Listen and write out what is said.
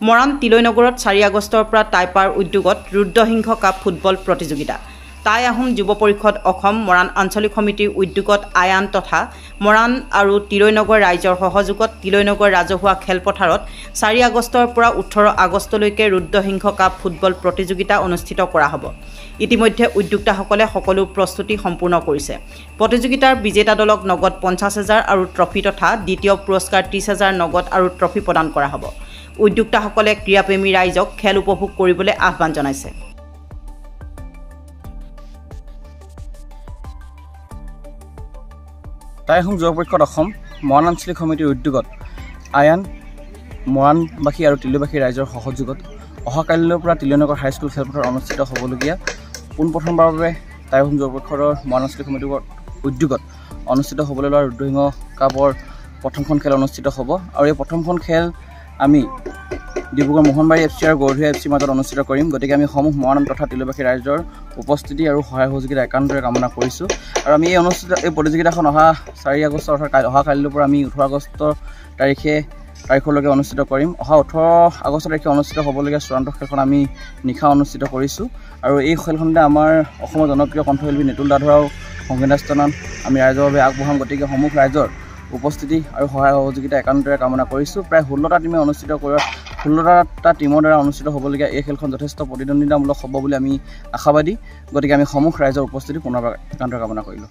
মৰাণ তিলৈনগৰত 4 আগষ্টৰ পৰা টাইপাৰ উদ্যোগত ৰুদ্ৰসিংহ কাপ ফুটবল প্ৰতিযোগিতা। টাই আহোম যুৱ পৰিষদ অসম মৰাণ আঞ্চলিক সমিতিৰ উদ্যোগত আয়ান তথা মৰাণ আৰু তিলৈনগৰ ৰাইজৰ সহযোগত তিলৈনগৰ ৰাজহুৱা খেলপথাৰত 4 আগষ্টৰ পৰা 18 আগষ্টলৈকে ৰুদ্ৰসিংহ কাপ ফুটবল প্ৰতিযোগিতা অনুষ্ঠিত কৰা হ'ব। ইতিমধ্যে উদ্যোক্তাসকলে সকলো প্ৰস্তুতি সম্পূৰ্ণ কৰিছে। প্ৰতিযোগিতাৰ বিজেতা দলক নগদ 50,000 আৰু ট্ৰফি তথা দ্বিতীয় পুৰস্কাৰ 30,000 নগদ আৰু ট্ৰফি প্ৰদান কৰা হ'ব। উদ্যোক্তাসকলে ক্ৰীড়াপ্ৰেমী ৰাইজক খেল উপভোগ কৰিবলৈ আহ্বান জনাইছে। টাই আহোম যুৱ পৰিষদ অসম মৰাণ আঞ্চলিক সমিতিৰ উদ্যোগত আয়ান মৰাণবাসী আৰু তিলৈবাসী ৰাইজৰ সহযোগত অহাকালিলৈৰ পৰা তিলৈনগৰ হাইস্কুল খেলপথাৰত অনুষ্ঠিত হ'বলগীয়া পোনপ্ৰথমবাৰৰ বাবে টাই আহোম যুৱ পৰিষদৰ মৰাণ আঞ্চলিক সমিতিৰ উদ্যোগত অনুষ্ঠিত হ'বলৈ লোৱা ৰুদ্ৰসিংহ কাপৰ প্ৰথমখন খেল অনুষ্ঠিত হ'ব আৰু এই প্ৰথমখন খেল আমি ডিব্ৰুগড় মোহনবাৰী FC আৰু গৌৰধুৱা FC মাজত অনুষ্ঠিত কৰিম। গতিকে আমি সমূহ মৰাণ তথা তিলৈবাসী ৰাইজৰ উপস্থিতি আৰু সহায় সহযোগিতা একান্তৰে কামনা কৰিছোঁ। আৰু আমি এই প্ৰতিযোগিতাখন অহা 4 আগষ্ট অৰ্থাৎ অহাকালিলৈৰ পৰা আমি 18 আগষ্ট তাৰিখলৈকে অনুষ্ঠিত কৰিম। অহা 18 আগষ্ট তাৰিখে অনুষ্ঠিত হ'বলগীয়া চূড়ান্ত খেলখন আমি নিশা অনুষ্ঠিত কৰিছোঁ আৰু এই খেলখনতে আমাৰ অসমৰ জনপ্ৰিয় কণ্ঠশিল্পী নিতুল দাধৰাও সংগীতানুষ্ঠান আমি ৰাইজৰ বাবে আগবঢ়াম। গতিকে সমূহ ৰাইজৰ উপস্থিতি আৰু সহায় সহযোগিতা একান্তৰে কামনা কৰিছোঁ। প্ৰায় 16টা টিমে অনুষ্ঠিত কৰা 16টা টিমৰ দ্বাৰা অনুষ্ঠিত হ'বলগীয়া এই খেলখন যথেষ্ট প্ৰতিদ্বন্দ্বিতামূলক হ'ব বুলি আমি আশাবাদী। গতিকে আমি সমূহ ৰাইজৰ উপস্থিতি পুনৰবাৰ একান্তৰে কামনা কৰিলোঁ।